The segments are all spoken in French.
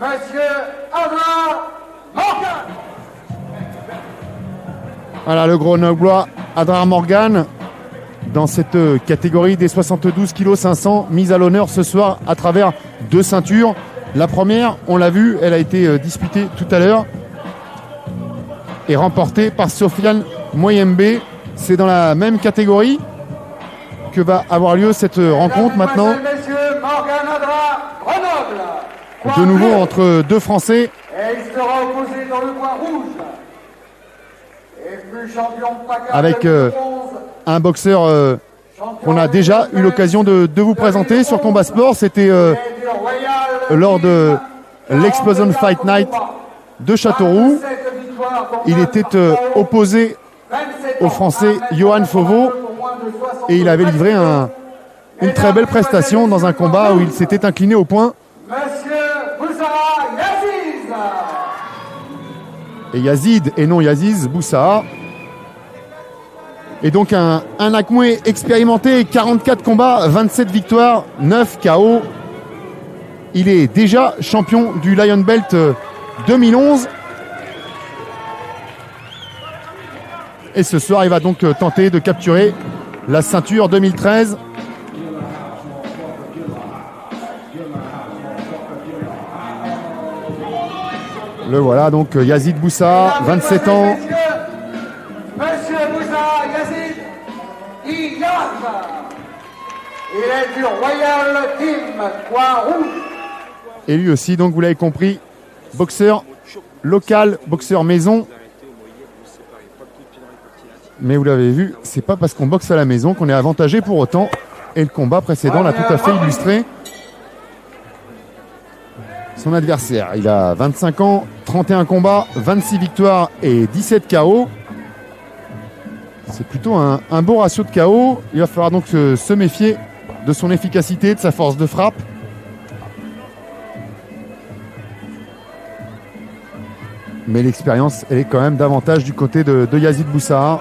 Monsieur Adrien Morgan. Voilà le Grenoblois Adrien Morgan dans cette catégorie des 72 kg 500 mise à l'honneur ce soir à travers 2 ceintures. La première, on l'a vu, elle a été disputée tout à l'heure et remportée par Sofiane Moyembe. C'est dans la même catégorie que va avoir lieu cette rencontre maintenant. Morgan Adrien, Grenoble. De nouveau entre 2 Français. Et il sera opposé dans le coin rouge. Et plus champion PACA avec un boxeur qu'on a déjà eu l'occasion de vous présenter sur Combat Sport. C'était lors de l'Explosion Fight Night de Châteauroux. Il était opposé au Français Johan Fauveau et il avait livré une très belle prestation dans un combat où il s'était incliné au point. Monsieur Boussara Yaziz. Et Yazid et non Yaziz Boussa. Et donc un Akmoué expérimenté, 44 combats, 27 victoires, 9 KO. Il est déjà champion du Lion Belt 2011. Et ce soir, il va donc tenter de capturer la ceinture 2013. Le voilà donc Yazid Boussa, 27 ans. Monsieur Boussa Yazid Iyad. Il est du Royal Team Coin Rouge. Et lui aussi, donc vous l'avez compris, boxeur local, boxeur maison. Mais vous l'avez vu, c'est pas parce qu'on boxe à la maison qu'on est avantagé pour autant. Et le combat précédent l'a tout à fait illustré. Son adversaire, il a 25 ans, 31 combats, 26 victoires et 17 KO. C'est plutôt un beau ratio de KO. Il va falloir donc se méfier de son efficacité, de sa force de frappe. Mais l'expérience, elle est quand même davantage du côté de Yazid Boussa.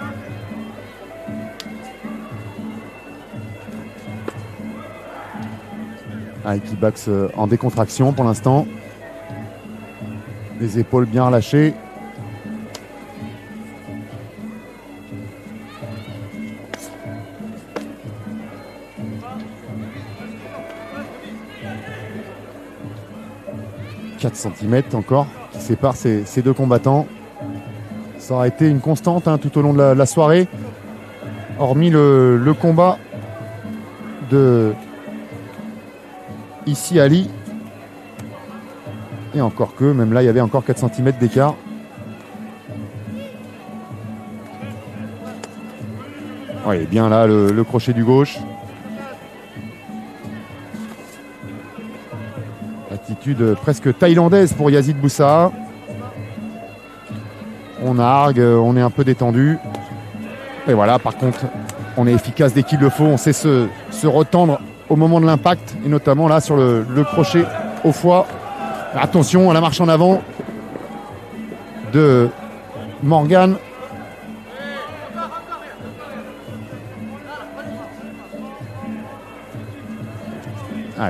Qui boxe en décontraction pour l'instant. Les épaules bien relâchées. « 4 cm encore qui séparent ces 2 combattants. Ça aura été une constante tout au long de la soirée. Hormis le combat de ici Ali. Et encore que, même là, il y avait encore 4 cm d'écart. Oui, bien là, le crochet du gauche. Attitude presque thaïlandaise pour Yazid Boussa. On nargue, on est un peu détendu. Et voilà, par contre, on est efficace dès qu'il le faut. On sait se retendre au moment de l'impact, et notamment là sur le crochet au foie. Attention à la marche en avant de Morgan.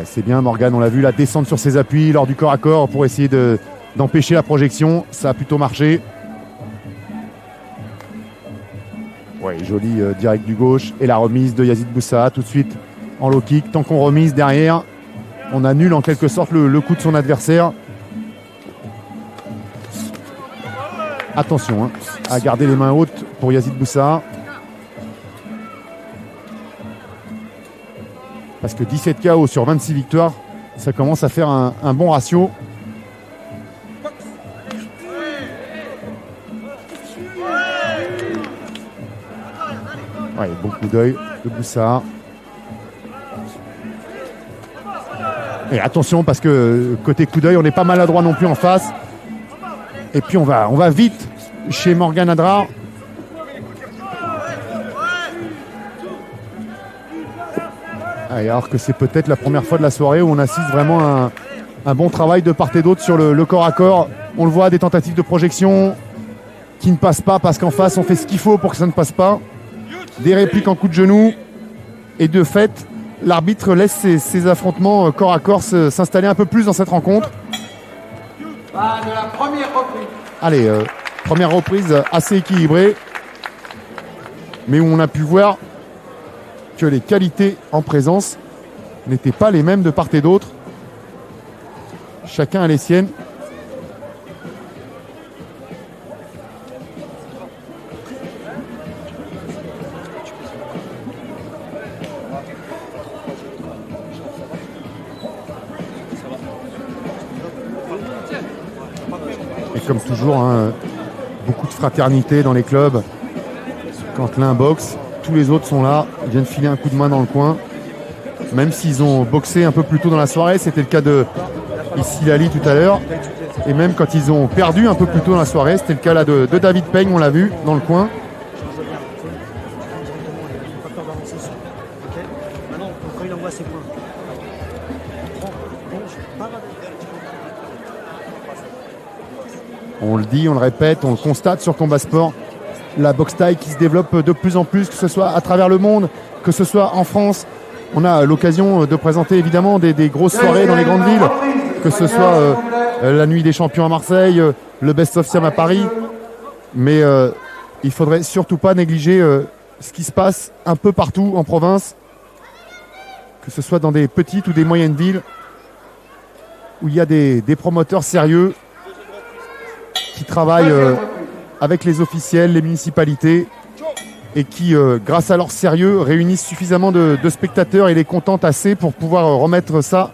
C'est bien Morgan, on l'a vu là descendre sur ses appuis lors du corps à corps pour essayer d'empêcher la projection. Ça a plutôt marché. Ouais, joli direct du gauche et la remise de Yazid Boussa tout de suite en low kick. Tant qu'on remise derrière, on annule en quelque sorte le coup de son adversaire. Attention à garder les mains hautes pour Yazid Boussa. Parce que 17 KO sur 26 victoires, ça commence à faire un bon ratio. Ouais, bon coup d'œil de Boussa. Et attention parce que côté coup d'œil, on n'est pas maladroit non plus en face. Et puis on va vite chez Morgan Adrien. Alors que c'est peut-être la première fois de la soirée où on assiste vraiment à un bon travail de part et d'autre sur le corps à corps. On le voit, des tentatives de projection qui ne passent pas parce qu'en face on fait ce qu'il faut pour que ça ne passe pas. Des répliques en coup de genou. Et de fait, l'arbitre laisse ces affrontements corps à corps s'installer un peu plus dans cette rencontre. Fin de la première reprise. Allez, première reprise assez équilibrée, mais où on a pu voir que les qualités en présence n'étaient pas les mêmes de part et d'autre. Chacun a les siennes. Et comme toujours, hein, beaucoup de fraternité dans les clubs. Quand l'un boxe, tous les autres sont là, ils viennent filer un coup de main dans le coin. Même s'ils ont boxé un peu plus tôt dans la soirée, c'était le cas de ici Lali tout à l'heure. Et même quand ils ont perdu un peu plus tôt dans la soirée, c'était le cas là de David Peigne, on l'a vu dans le coin. On le dit, on le répète, on le constate sur Combat Sport. La boxe thaï qui se développe de plus en plus, que ce soit à travers le monde, que ce soit en France. On a l'occasion de présenter évidemment des grosses soirées dans les grandes villes, que ce soit la Nuit des Champions à Marseille, le Best of Siam à Paris. Mais il ne faudrait surtout pas négliger ce qui se passe un peu partout en province, que ce soit dans des petites ou des moyennes villes, où il y a des promoteurs sérieux qui travaillent avec les officiels, les municipalités, et qui, grâce à leur sérieux, réunissent suffisamment de spectateurs et les contentent assez pour pouvoir remettre ça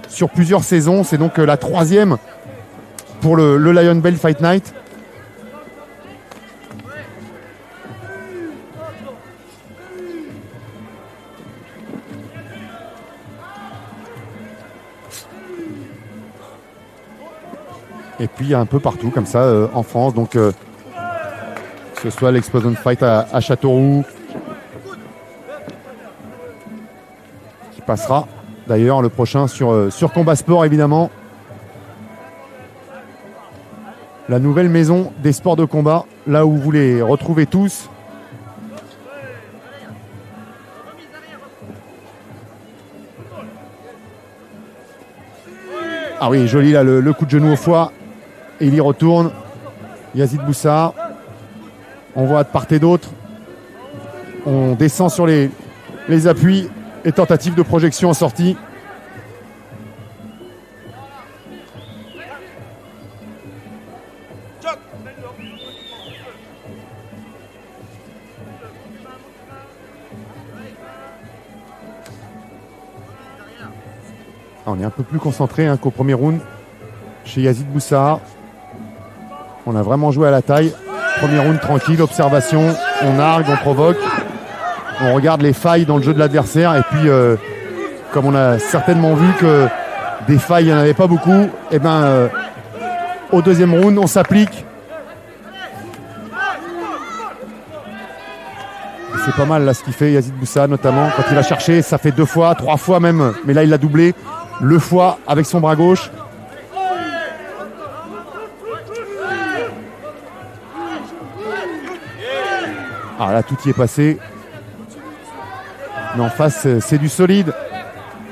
sur plusieurs saisons. C'est donc la 3e pour le Lion Bell Fight Night. Et puis un peu partout comme ça en France, donc que ce soit l'Explosion Fight à Châteauroux, qui passera d'ailleurs le prochain sur Combat Sport évidemment. La nouvelle maison des sports de combat, là où vous les retrouvez tous. Ah oui, joli là le coup de genou au foie. Et il y retourne. Yazid Boussa. On voit de part et d'autre. On descend sur les appuis et tentatives de projection en sortie. On est un peu plus concentré qu'au premier round chez Yazid Boussa. On a vraiment joué à la taille. Premier round tranquille, observation, on argue, on provoque. On regarde les failles dans le jeu de l'adversaire. Et puis, comme on a certainement vu que des failles, il n'y en avait pas beaucoup, et ben, au deuxième round, on s'applique. C'est pas mal là ce qu'il fait Yazid Boussa, notamment quand il a cherché, ça fait 2 fois, 3 fois même, mais là il l'a doublé. Le foie avec son bras gauche. Ah là, tout y est passé. Mais en face, c'est du solide.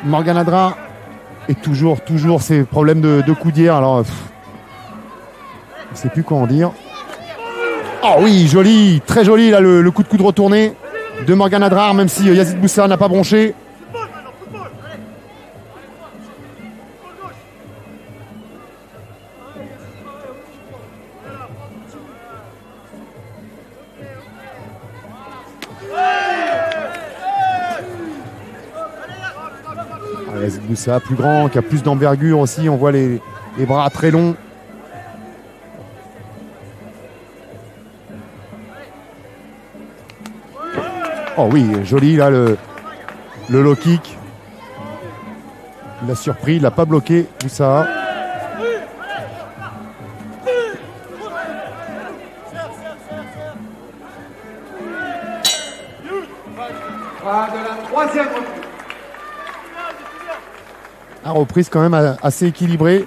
Morgan Adra. Et toujours ces problèmes de coup d'hier. Alors, je ne sais plus quoi en dire. Oh oui, joli, très joli là, le coup de coude retourné de Morgan Adra, même si Yazid Boussa n'a pas bronché. Yazid Boussa, plus grand, qui a plus d'envergure aussi. On voit les bras très longs. Oh oui, joli là le low kick. Il a surpris, il l'a pas bloqué. Boussa. Fin de la 3e reprise. La reprise quand même assez équilibrée.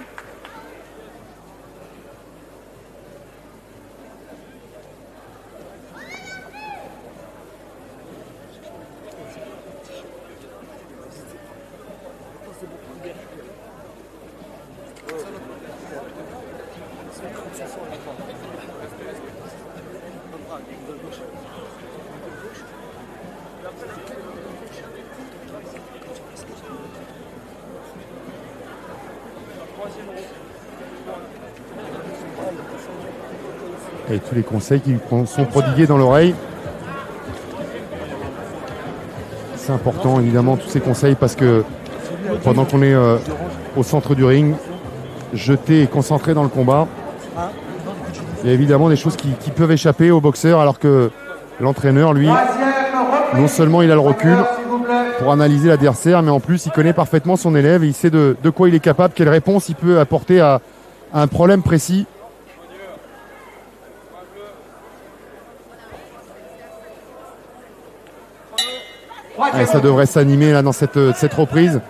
Et tous les conseils qui lui sont prodigués dans l'oreille. C'est important évidemment tous ces conseils parce que pendant qu'on est au centre du ring, jeté et concentré dans le combat, il y a évidemment des choses qui peuvent échapper au boxeur alors que l'entraîneur, lui, non seulement il a le recul pour analyser l'adversaire, mais en plus il connaît parfaitement son élève et il sait de quoi il est capable, quelle réponse il peut apporter à un problème précis. Et ça devrait s'animer là dans cette reprise.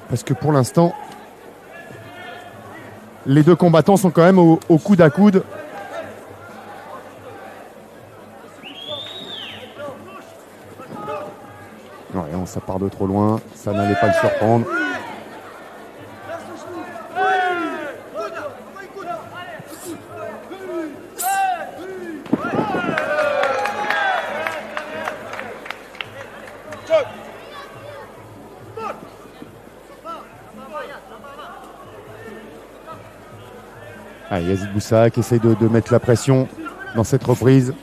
Parce que pour l'instant, les deux combattants sont quand même au coude à coude. Non, ça part de trop loin, ça n'allait pas le surprendre. Yazid Boussa qui essaye de mettre la pression dans cette reprise.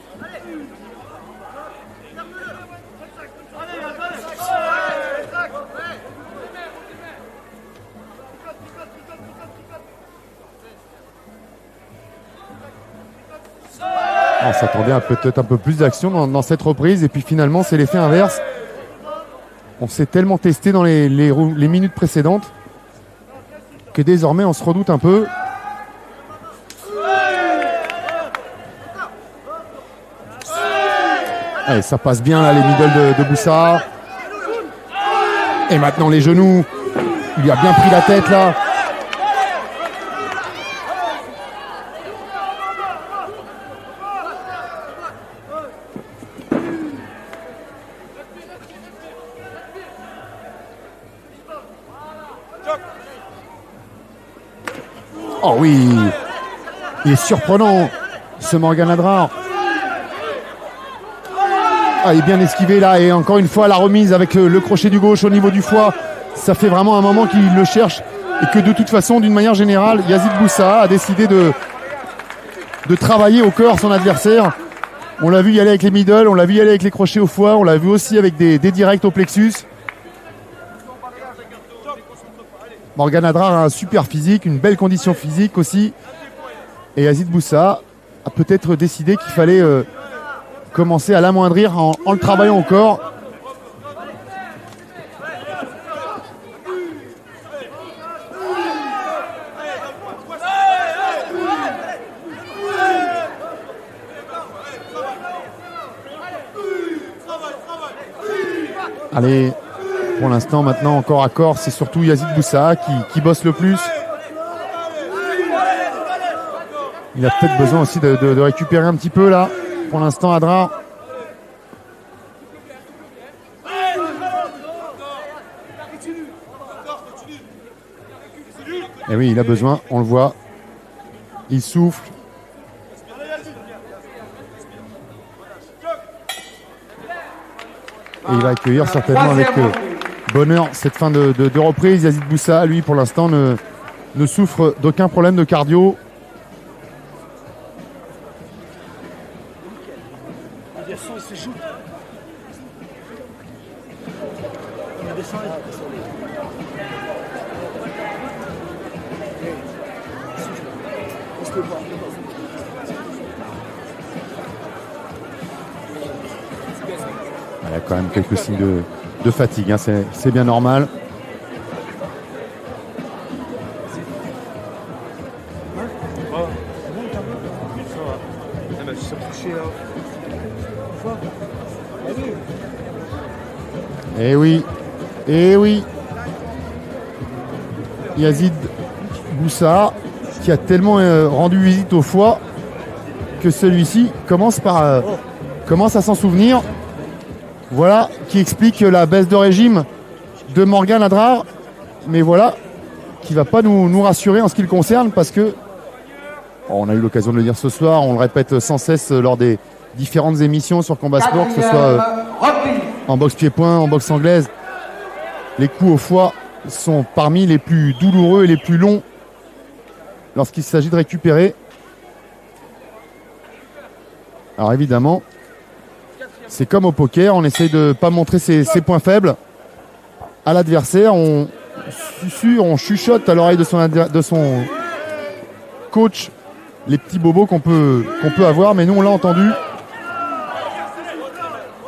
On s'attendait à peut-être un peu plus d'action dans cette reprise et puis finalement c'est l'effet inverse. On s'est tellement testé dans les minutes précédentes que désormais on se redoute un peu. Allez, ça passe bien là les middle de Boussa. Et maintenant les genoux. Il lui a bien pris la tête là. Oh oui. Il est surprenant ce Morgan Adrar. Ah, il est bien esquivé là et encore une fois la remise avec le crochet du gauche au niveau du foie. Ça fait vraiment un moment qu'il le cherche et que de toute façon, d'une manière générale, Yazid Boussa a décidé de travailler au corps son adversaire. On l'a vu y aller avec les middle, on l'a vu y aller avec les crochets au foie, on l'a vu aussi avec des directs au plexus. Morgan Adrar a un super physique, une belle condition physique aussi. Et Yazid Boussa a peut-être décidé qu'il fallait commencer à l'amoindrir en le travaillant au corps. Allez, pour l'instant, maintenant, encore à corps, c'est surtout Yazid Boussa qui bosse le plus. Il a peut-être besoin aussi de récupérer un petit peu là. Pour l'instant, Adrar. Et oui, il a besoin, on le voit. Il souffle. Et il va accueillir certainement avec bonheur cette fin de reprise. Yazid Boussa, lui, pour l'instant, ne souffre d'aucun problème de cardio. Il y a quand même quelques signes de fatigue, hein. C'est bien normal. Eh oui, eh oui. Yazid Boussa qui a tellement rendu visite au foie que celui-ci commence à s'en souvenir. Voilà qui explique la baisse de régime de Morgan Adrar. Mais voilà qui va pas nous rassurer en ce qui le concerne, parce que on a eu l'occasion de le dire ce soir, on le répète sans cesse lors des différentes émissions sur Combat Sport, que ce soit en boxe pied-point, en boxe anglaise. Les coups au foie sont parmi les plus douloureux et les plus longs lorsqu'il s'agit de récupérer. Alors évidemment, c'est comme au poker, on essaye de ne pas montrer ses points faibles à l'adversaire. On susurre, on chuchote à l'oreille de son coach les petits bobos qu'on peut avoir, mais nous on l'a entendu.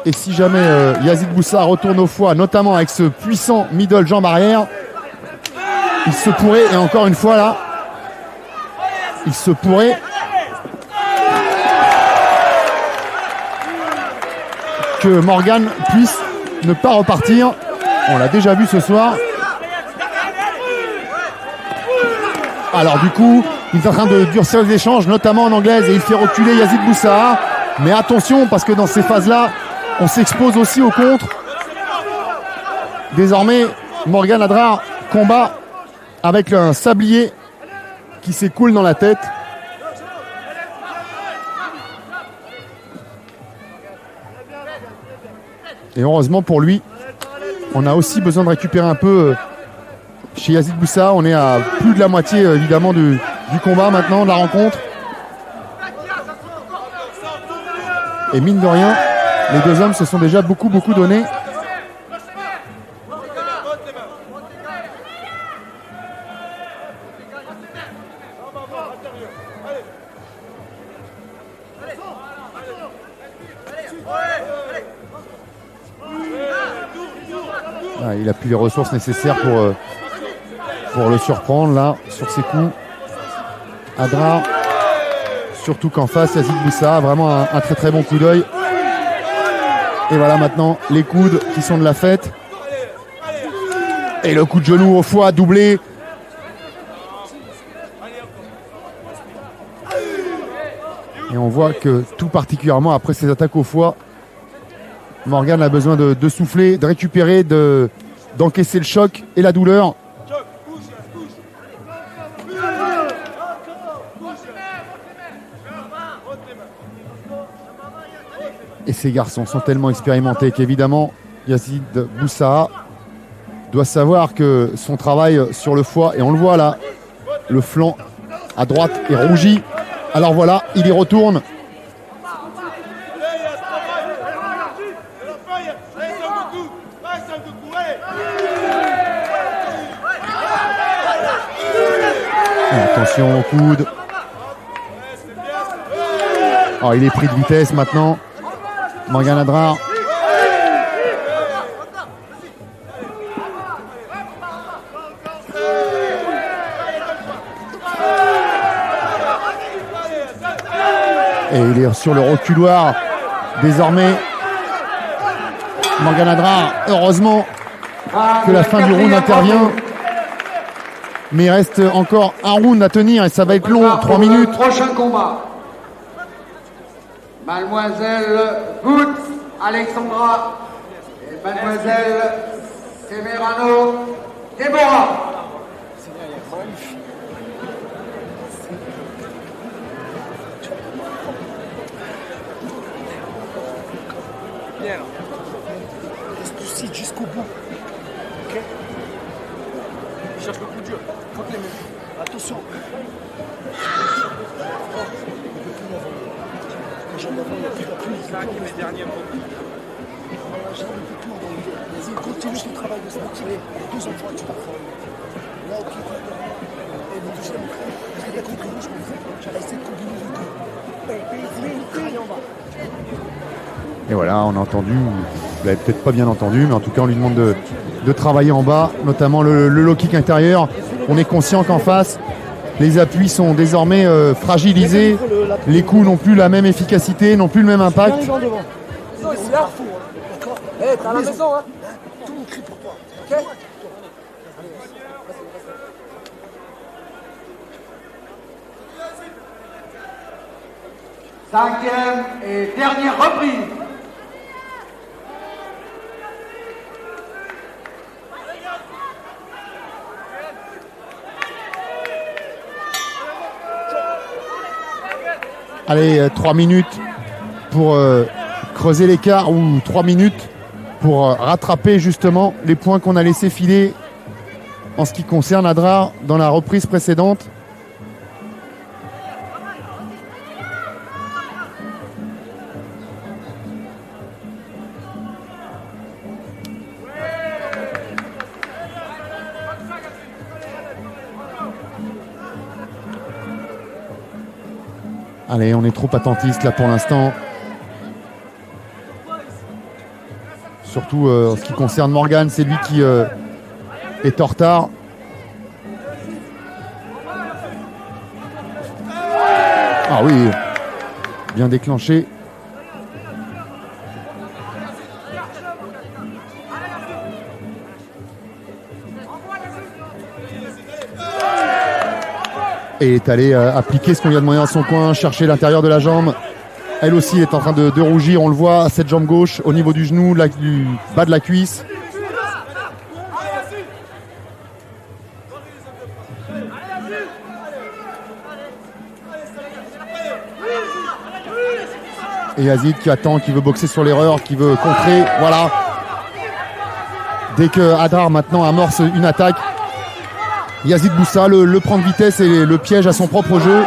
Et si jamais Yazid Boussa retourne au foie, notamment avec ce puissant middle jambe arrière, il se pourrait, et encore une fois là, il se pourrait que Morgan puisse ne pas repartir. On l'a déjà vu ce soir. Alors du coup, il est en train de durcir les échanges, notamment en anglaise, et il fait reculer Yazid Boussa. Mais attention, parce que dans ces phases-là, on s'expose aussi au contre. Désormais, Morgan Adrar combat avec un sablier qui s'écoule dans la tête. Et heureusement pour lui, on a aussi besoin de récupérer un peu chez Yazid Boussa. On est à plus de la moitié évidemment du combat maintenant, de la rencontre. Et mine de rien, les deux hommes se sont déjà beaucoup donnés. Ah, il a plus les ressources nécessaires pour le surprendre là sur ses coups. Adrar, surtout qu'en face Yazid Boussa a vraiment un très bon coup d'œil. Et voilà maintenant les coudes qui sont de la fête. Et le coup de genou au foie doublé. Et on voit que tout particulièrement après ces attaques au foie, Morgan a besoin de souffler, de récupérer, d'encaisser le choc et la douleur. Et ces garçons sont tellement expérimentés qu'évidemment, Yazid Boussa doit savoir que son travail sur le foie, et on le voit là, le flanc à droite est rougi. Alors voilà, il y retourne. Attention au coude. Oh, il est pris de vitesse maintenant. Morgan Adrar. Et il est sur le reculoir désormais. Morgan Adrar, heureusement que la fin du round intervient. Mais il reste encore un round à tenir et ça va être long, 3 minutes. Prochain combat. Mademoiselle Woods Alexandra et Mademoiselle Severano Deborah. Bien. Reste poussé jusqu'au bout. Ok. Il cherche le coup dur. Faut que les mecs. Attention. Les derniers mots. Vas-y, continue ton travail de se motiver. Les deux enfants, tu pars. Là, ok. Et le deuxième, il a compris, je comprends. J'allais essayer de combiner les deux. Et voilà, on a entendu, vous l'avez peut-être pas bien entendu, mais en tout cas, on lui demande de travailler en bas, notamment le low kick intérieur. On est conscient qu'en face, les appuis sont désormais fragilisés. Les coups n'ont plus la même efficacité, n'ont plus le même impact. Hey, t'es à la maison, hein? Tout le monde crie pour toi. Ok? Cinquième et dernière reprise. Allez, 3 minutes pour creuser l'écart ou 3 minutes pour rattraper justement les points qu'on a laissés filer en ce qui concerne Adrar dans la reprise précédente. Allez, on est trop attentiste là pour l'instant. Surtout en ce qui concerne Morgan, c'est lui qui est en retard. Ah oui, bien déclenché. Et il est allé appliquer ce qu'on lui a demandé dans son coin, chercher l'intérieur de la jambe. Elle aussi est en train de rougir, on le voit, cette jambe gauche au niveau du genou, du bas de la cuisse. Et Yazid qui attend, qui veut boxer sur l'erreur, qui veut contrer. Voilà. Dès que Adrar maintenant amorce une attaque, Yazid Boussa le prend de vitesse et le piège à son propre jeu.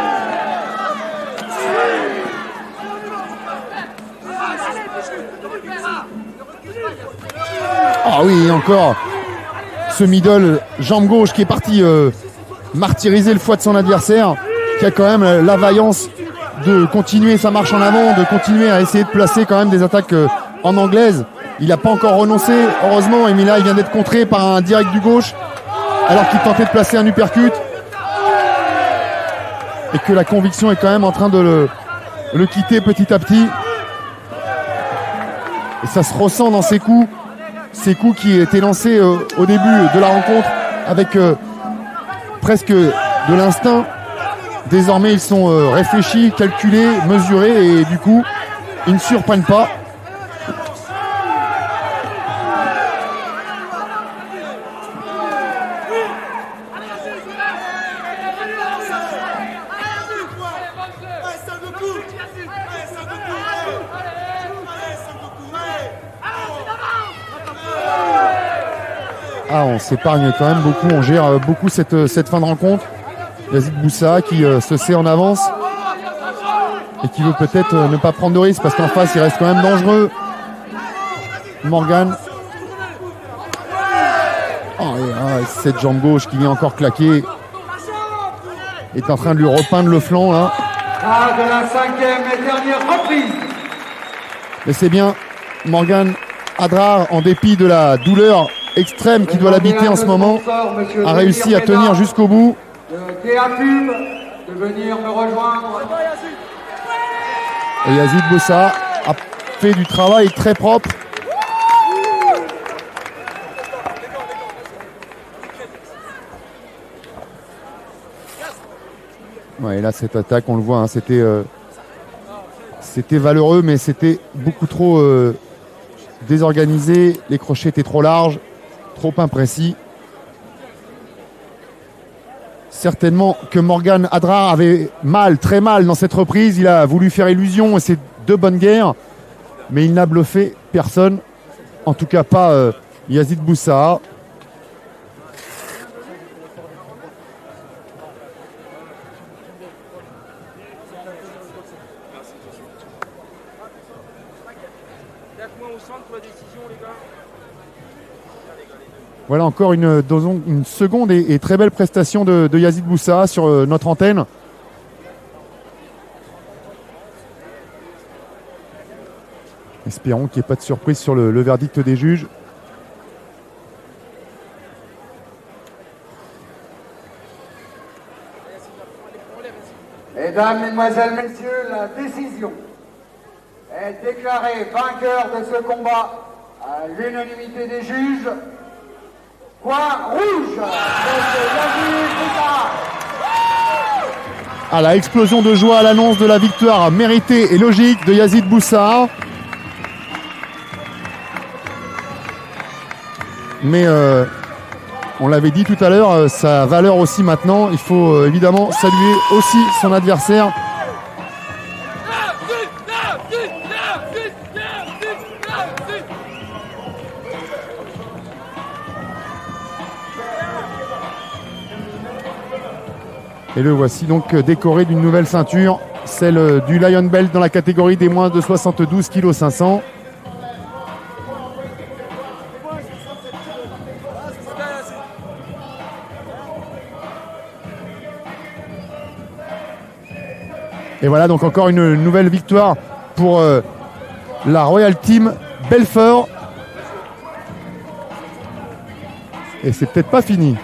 Ah oui, encore ce middle jambe gauche qui est parti martyriser le foie de son adversaire, qui a quand même la vaillance de continuer sa marche en avant, de continuer à essayer de placer quand même des attaques en anglaise. Il n'a pas encore renoncé, heureusement. Et là, il vient d'être contré par un direct du gauche, alors qu'il tentait de placer un uppercut. Et que la conviction est quand même en train de le quitter petit à petit. Et ça se ressent dans ses coups qui étaient lancés au début de la rencontre avec presque de l'instinct. Désormais, ils sont réfléchis, calculés, mesurés et du coup, ils ne surprennent pas. Ah, on s'épargne quand même beaucoup, on gère beaucoup cette fin de rencontre. Yazid Boussa qui se sait en avance et qui veut peut-être ne pas prendre de risque parce qu'en face il reste quand même dangereux. Morgan. Cette jambe gauche qui vient encore claquer est en train de lui repeindre le flanc là. De la 5e et dernière reprise. Mais c'est bien, Morgan Adrar, en dépit de la douleur extrême qui doit l'habiter en ce moment, a réussi à tenir jusqu'au bout. De DAPUB de venir me rejoindre. Et Yazid Boussa a fait du travail très propre. Ouais, et là cette attaque, on le voit, hein, c'était valeureux, mais c'était beaucoup trop désorganisé. Les crochets étaient trop larges, trop imprécis. Certainement que Morgan Adrar avait mal, très mal dans cette reprise. Il a voulu faire illusion et c'est de bonne guerre. Mais il n'a bluffé personne. En tout cas pas Yazid Boussa. Voilà encore une seconde et très belle prestation de Yazid Boussa sur notre antenne. Espérons qu'il n'y ait pas de surprise sur le verdict des juges. Mesdames, Mesdemoiselles, Messieurs, la décision est déclarée vainqueur de ce combat à l'unanimité des juges. Point rouge, monsieur Yazid Boussa. À la explosion de joie à l'annonce de la victoire méritée et logique de Yazid Boussa. Mais on l'avait dit tout à l'heure, sa valeur aussi maintenant. Il faut évidemment saluer aussi son adversaire Et le voici donc décoré d'une nouvelle ceinture, celle du Lion Belt dans la catégorie des moins de 72 kg 500. Et voilà donc encore une nouvelle victoire pour la Royal Team Belfort. Et c'est peut-être pas fini.